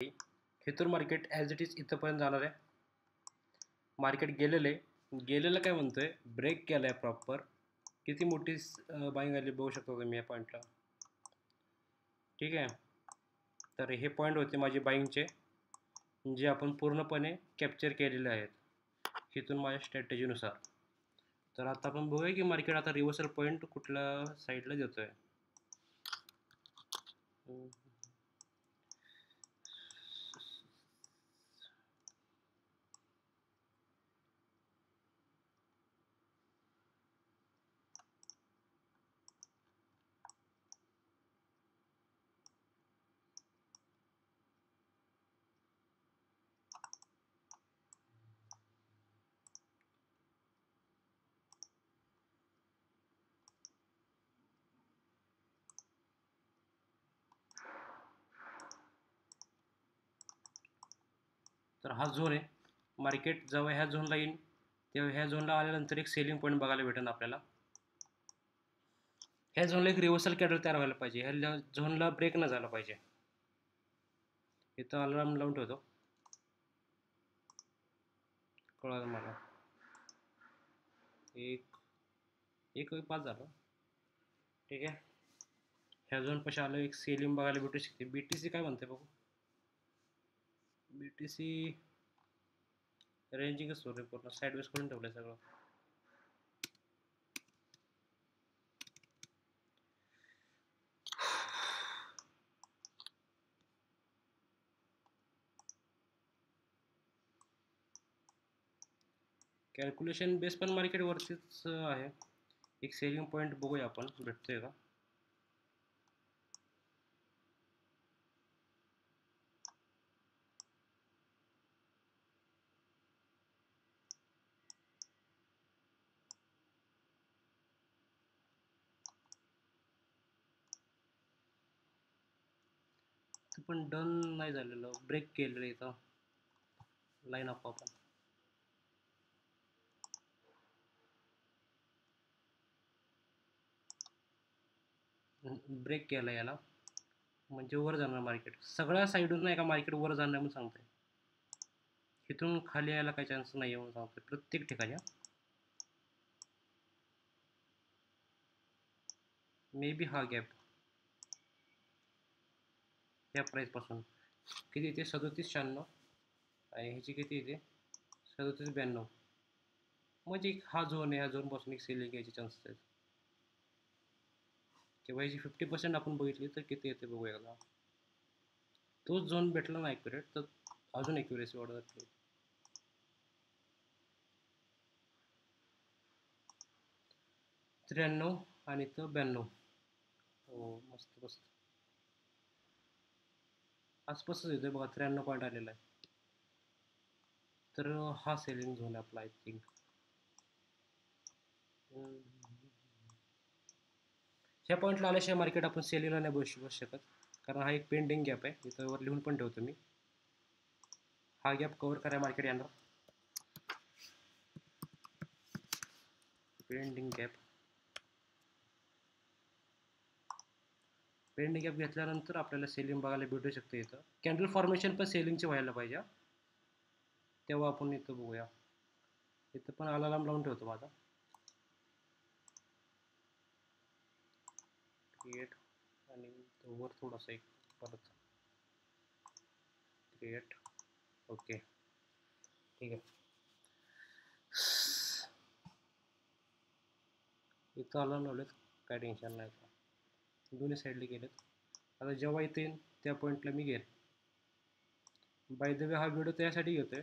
इथून market as it is इथंपर्यंत जाणार आहे. मार्केट गेलेलं काय म्हणतोय, ब्रेक केला आहे प्रॉपर. किती मोठी बाईंग आली बघू शकता तुम्ही या पॉईंटला. ठीक आहे, तर हे पॉईंट होते माझे बाईंगचे, जे आपण पूर्णपणे कॅप्चर केलेले आहेत इथून माझ्या स्ट्रॅटेजीनुसार. तर आता आपण बघूया की मार्केट आता रिव्हर्सल पॉईंट कुठल्या साईडला देतोय. तर हा झोन आहे. मार्केट जेव्हा ह्या झोनला येईल तेव्हा ह्या झोनला आल्यानंतर एक सेलिंग पॉईंट बघायला भेटेल आपल्याला. ह्या झोनला एक रिव्हर्सल कॅन्डल तयार व्हायला पाहिजे, ह्या झोनला ब्रेक न झाला पाहिजे. इथं अलार्म लावून ठेवतो, कळलं मला. एक 5 झालं. ठीक आहे, ह्या झोन पशी आलं, एक सेलिंग बघायला भेटू शकते. BTC काय म्हणते बघू. BTC रेंजिंगच होते, पूर्ण साईडवेज करून ठेवलंय सगळं. कॅल्क्युलेशन बेस पण मार्केट वरतीच आहे. एक सेलिंग पॉईंट बघूया आपण भेटतोय का. पण डन नाही झालेलं, ब्रेक केलेलं इथं लाईन अप आपण. ब्रेक केला याला, म्हणजे वर जाणार मार्केट. सगळ्या साईडून नाही का मार्केट वर जाणार म्हणून सांगतोय. इथून खाली यायला काही चान्स नाही म्हणून सांगतोय प्रत्येक ठिकाणी. मे बी हा गॅप या प्राईस पासून किती येते, 37.96, आणि ह्याची किती येते 37.92. म्हणजे हा झोन आहे, ह्या झोन पासून एक सेलिंग घ्यायचे चान्सेस आहेत. किंवा ह्याची 50% आपण बघितली तर किती येते बघूया एकदा. तोच झोन भेटला ना ॲक्युरेट, तर अजून ॲक्युरेसी वाढत जाते. 93 आणि तर 92. हो मस्त मस्त, आसपासच येतोय बघा, 93 पॉईंट आलेला आहे. तर हा सेलिंग झोन आहे आपला आय थिंक. ह्या पॉईंटला आल्याशिवाय मार्केट आपण सेलिंगला नाही बसू शकत, कारण हा एक पेंडिंग गॅप आहे. इथं वर लिहून पण ठेवतो मी, हा गॅप कव्हर करायला मार्केट येणार. पेंडिंग गॅप घेतल्यानंतर आपल्याला सेलिंग बघायला भेटू शकते. इथं कॅन्डल फॉर्मेशन पण सेलिंगचे व्हायला पाहिजे, तेव्हा आपण इथं बघूया. इथं पण अलार्म लावून ठेवतो माझा. क्रिएट आणि वर थोडासा एक परत क्रिएट. ओके ठीक आहे, इथं अलार्म लावलेत, काय टेन्शन नाही. दोन्ही साईडला गेलेत. आता जेव्हा इथे येईन त्या पॉईंटला मी घेईन. बाय द वे हा व्हिडिओ त्यासाठी घेतोय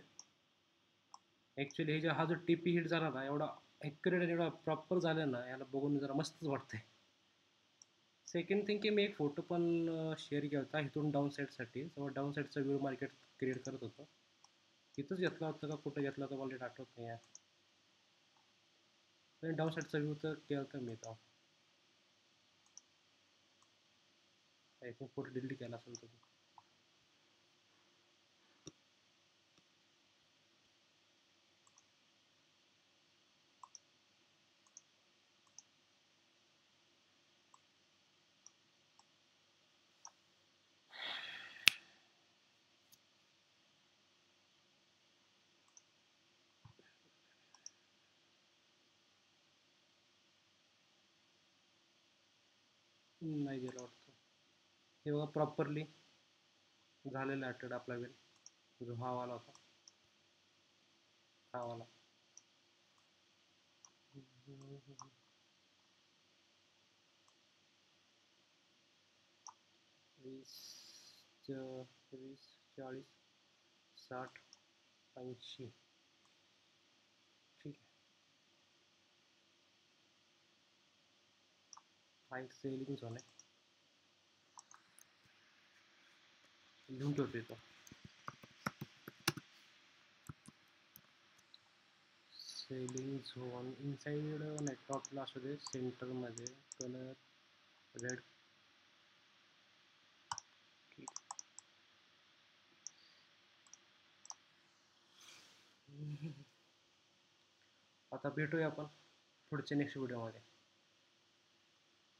ॲक्च्युली, हा जो TP हिट झाला ना, एवढा ॲक्युरेट आणि एवढा प्रॉपर झाला ना, याला बघून जरा मस्तच वाटतंय. सेकंड थिंग की मी एक फोटो पण शेअर केला होता इथून डाऊन साईडसाठी, जेव्हा डाऊन साईडचा व्ह्यू मार्केट क्रिएट करत होतं. तिथंच घेतला होता का कुठं घेतला होता मला आठवत नाही आहे. डाऊन साईडचा व्ह्यू तर केला होता मी तो, आय थिंक फोटो डिलीट केला असेल तुम्ही. नाही गेलं वाटतं. हे बघा प्रॉपरली झालेला आहे ट्रेड आपला वेळ, जो हा वाला होता, हा वाला. वीस 40 60 80. ठीक आहे. हा एक सेलिंग झोन आहे, लिहून ठेवतो इथं. सेलिंग झोन इनसाइड नेटवर्कला असू दे, सेंटरमध्ये कलर रेड. ठीक. आता भेटूया आपण पुढच्या नेक्स्ट व्हिडिओमध्ये.